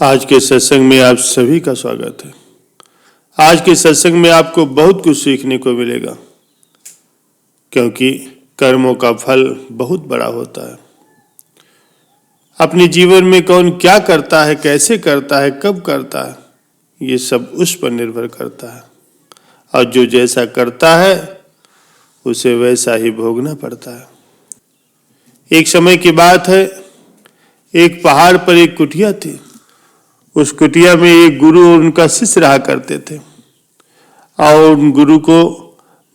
आज के सत्संग में आप सभी का स्वागत है। आज के सत्संग में आपको बहुत कुछ सीखने को मिलेगा, क्योंकि कर्मों का फल बहुत बड़ा होता है। अपने जीवन में कौन क्या करता है, कैसे करता है, कब करता है, ये सब उस पर निर्भर करता है। और जो जैसा करता है उसे वैसा ही भोगना पड़ता है। एक समय की बात है, एक पहाड़ पर एक कुटिया थी। उस कुटिया में एक गुरु और उनका शिष्य रहा करते थे और उन गुरु को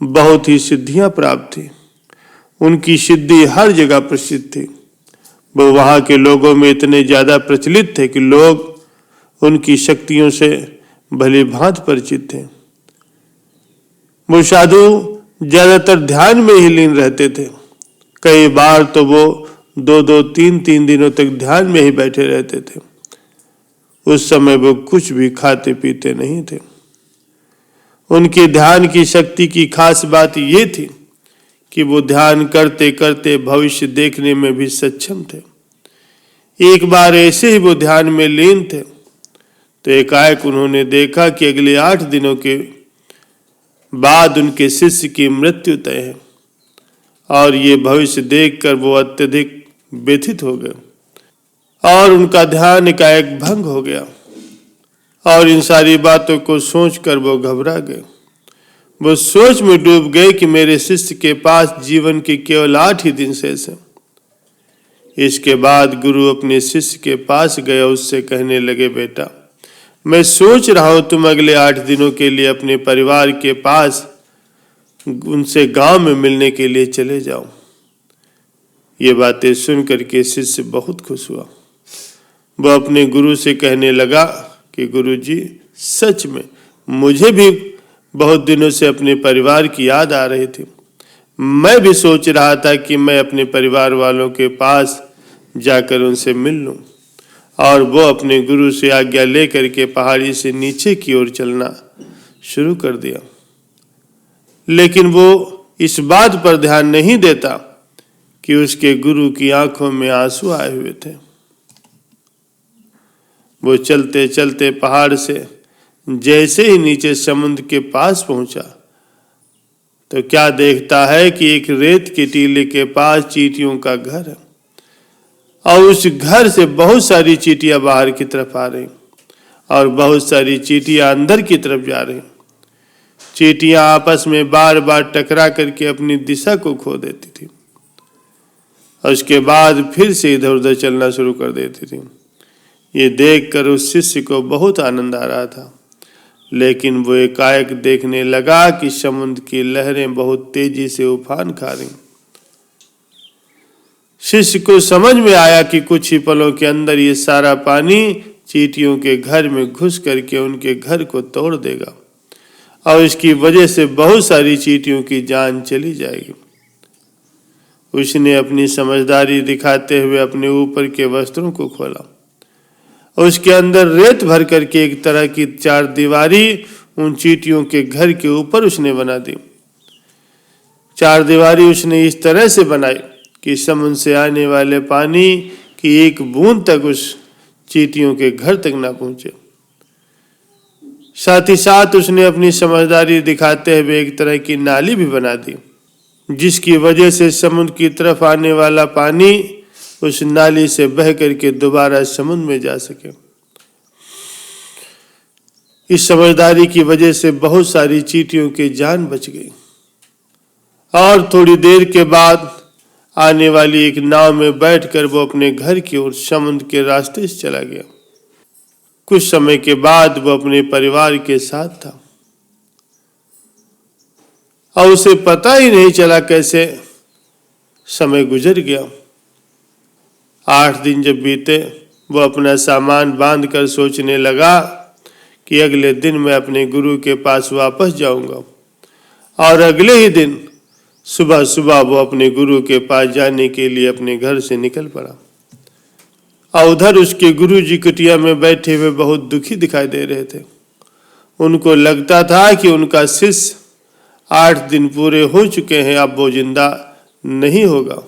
बहुत ही सिद्धियां प्राप्त थी। उनकी सिद्धि हर जगह प्रसिद्ध थी। वो वहां के लोगों में इतने ज्यादा प्रचलित थे कि लोग उनकी शक्तियों से भली भांति परिचित थे। वो साधु ज्यादातर ध्यान में ही लीन रहते थे। कई बार तो वो 2-3 दिनों तक ध्यान में ही बैठे रहते थे। उस समय वो कुछ भी खाते पीते नहीं थे। उनके ध्यान की शक्ति की खास बात ये थी कि वो ध्यान करते करते भविष्य देखने में भी सक्षम थे। एक बार ऐसे ही वो ध्यान में लीन थे तो एकाएक उन्होंने देखा कि अगले 8 दिनों के बाद उनके शिष्य की मृत्यु तय है। और ये भविष्य देखकर वो अत्यधिक व्यथित हो गए और उनका ध्यान एकाएक भंग हो गया। और इन सारी बातों को सोचकर वो घबरा गए। वो सोच में डूब गए कि मेरे शिष्य के पास जीवन के केवल 8 ही दिन शेष हैं। इसके बाद गुरु अपने शिष्य के पास गए, उससे कहने लगे, बेटा, मैं सोच रहा हूं तुम अगले 8 दिनों के लिए अपने परिवार के पास उनसे गांव में मिलने के लिए चले जाओ। ये बातें सुनकर के शिष्य बहुत खुश हुआ। वह अपने गुरु से कहने लगा कि गुरु जी, सच में मुझे भी बहुत दिनों से अपने परिवार की याद आ रही थी। मैं भी सोच रहा था कि मैं अपने परिवार वालों के पास जाकर उनसे मिल लूं। और वो अपने गुरु से आज्ञा लेकर के पहाड़ी से नीचे की ओर चलना शुरू कर दिया। लेकिन वो इस बात पर ध्यान नहीं देता कि उसके गुरु की आंखों में आंसू आए हुए थे। वो चलते चलते पहाड़ से जैसे ही नीचे समुद्र के पास पहुंचा तो क्या देखता है कि एक रेत के टीले के पास चींटियों का घर है और उस घर से बहुत सारी चींटियां बाहर की तरफ आ रही और बहुत सारी चींटियां अंदर की तरफ जा रही। चींटियां आपस में बार बार टकरा करके अपनी दिशा को खो देती थी और उसके बाद फिर से इधर उधर चलना शुरू कर देती थी। ये देखकर उस शिष्य को बहुत आनंद आ रहा था, लेकिन वो एकाएक देखने लगा कि समुद्र की लहरें बहुत तेजी से उफान खा रही। शिष्य को समझ में आया कि कुछ ही पलों के अंदर ये सारा पानी चींटियों के घर में घुस करके उनके घर को तोड़ देगा और इसकी वजह से बहुत सारी चींटियों की जान चली जाएगी। उसने अपनी समझदारी दिखाते हुए अपने ऊपर के वस्त्रों को खोला। उसके अंदर रेत भर करके एक तरह की 4 दीवारी उन चींटियों के घर के ऊपर उसने बना दी। 4 दीवारी उसने इस तरह से बनाई कि समुद्र से आने वाले पानी की एक बूंद तक उस चींटियों के घर तक ना पहुंचे। साथ ही साथ उसने अपनी समझदारी दिखाते हुए एक तरह की नाली भी बना दी, जिसकी वजह से समुद्र की तरफ आने वाला पानी उस नाली से बह करके दोबारा समुद्र में जा सके। इस समझदारी की वजह से बहुत सारी चींटियों की जान बच गई। और थोड़ी देर के बाद आने वाली एक नाव में बैठकर वो अपने घर की ओर समुद्र के रास्ते से चला गया। कुछ समय के बाद वो अपने परिवार के साथ था और उसे पता ही नहीं चला कैसे समय गुजर गया। 8 दिन जब बीते, वो अपना सामान बांध कर सोचने लगा कि अगले दिन मैं अपने गुरु के पास वापस जाऊंगा। और अगले ही दिन सुबह सुबह वो अपने गुरु के पास जाने के लिए अपने घर से निकल पड़ा। और उधर उसके गुरु जी कुटिया में बैठे हुए बहुत दुखी दिखाई दे रहे थे। उनको लगता था कि उनका शिष्य 8 दिन पूरे हो चुके हैं, अब वो जिंदा नहीं होगा।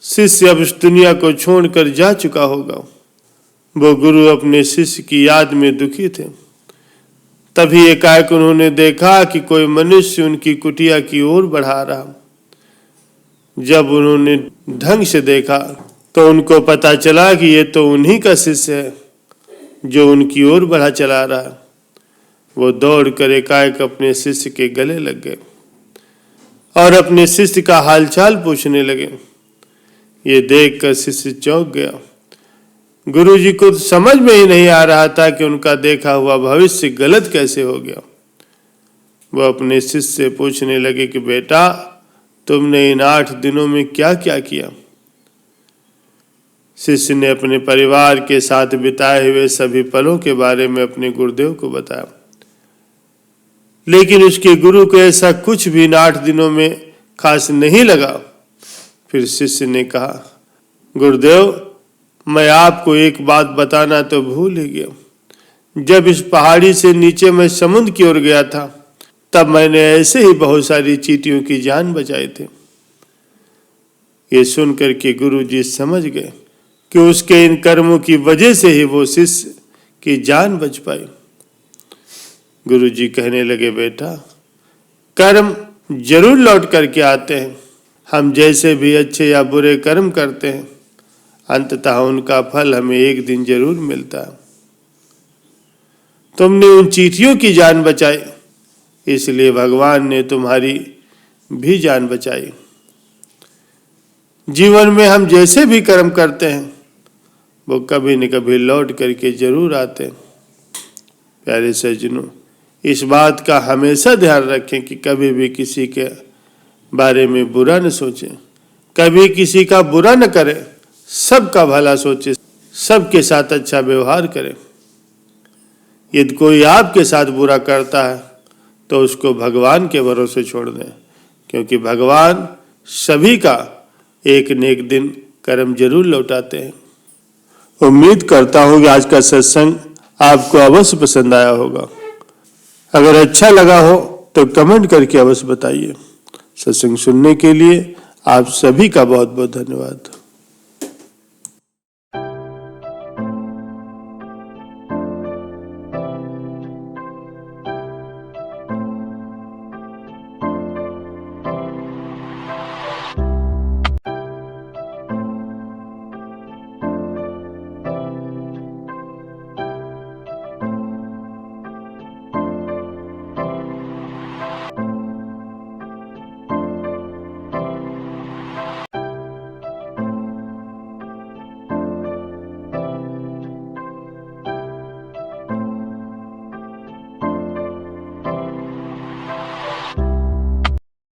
शिष्य अब इस दुनिया को छोड़कर जा चुका होगा। वो गुरु अपने शिष्य की याद में दुखी थे। तभी एकाएक उन्होंने देखा कि कोई मनुष्य उनकी कुटिया की ओर बढ़ा रहा। जब उन्होंने ढंग से देखा तो उनको पता चला कि ये तो उन्हीं का शिष्य है जो उनकी ओर बढ़ा चला रहा। वो दौड़कर एकाएक अपने शिष्य के गले लग गए और अपने शिष्य का हालचाल पूछने लगे। ये देखकर शिष्य चौंक गया। गुरुजी को समझ में ही नहीं आ रहा था कि उनका देखा हुआ भविष्य गलत कैसे हो गया। वो अपने शिष्य से पूछने लगे कि बेटा, तुमने इन 8 दिनों में क्या क्या किया? शिष्य ने अपने परिवार के साथ बिताए हुए सभी पलों के बारे में अपने गुरुदेव को बताया। लेकिन उसके गुरु को ऐसा कुछ भी इन 8 दिनों में खास नहीं लगा। फिर शिष्य ने कहा, गुरुदेव, मैं आपको एक बात बताना तो भूल ही गया। जब इस पहाड़ी से नीचे मैं समुद्र की ओर गया था, तब मैंने ऐसे ही बहुत सारी चींटियों की जान बचाई थी। ये सुनकर के गुरुजी समझ गए कि उसके इन कर्मों की वजह से ही वो शिष्य की जान बच पाई। गुरुजी कहने लगे, बेटा, कर्म जरूर लौट करके आते हैं। हम जैसे भी अच्छे या बुरे कर्म करते हैं, अंततः उनका फल हमें एक दिन जरूर मिलता है। तुमने उन चींटियों की जान बचाई, इसलिए भगवान ने तुम्हारी भी जान बचाई। जीवन में हम जैसे भी कर्म करते हैं, वो कभी न कभी लौट करके जरूर आते हैं। प्यारे सज्जनों, इस बात का हमेशा ध्यान रखें कि कभी भी किसी के बारे में बुरा न सोचें, कभी किसी का बुरा न करें, सबका भला सोचें, सबके साथ अच्छा व्यवहार करें। यदि कोई आपके साथ बुरा करता है तो उसको भगवान के भरोसे छोड़ दें, क्योंकि भगवान सभी का एक न एक दिन कर्म जरूर लौटाते हैं। उम्मीद करता हूं कि आज का सत्संग आपको अवश्य पसंद आया होगा। अगर अच्छा लगा हो तो कमेंट करके अवश्य बताइए। सत्संग सुनने के लिए आप सभी का बहुत बहुत धन्यवाद।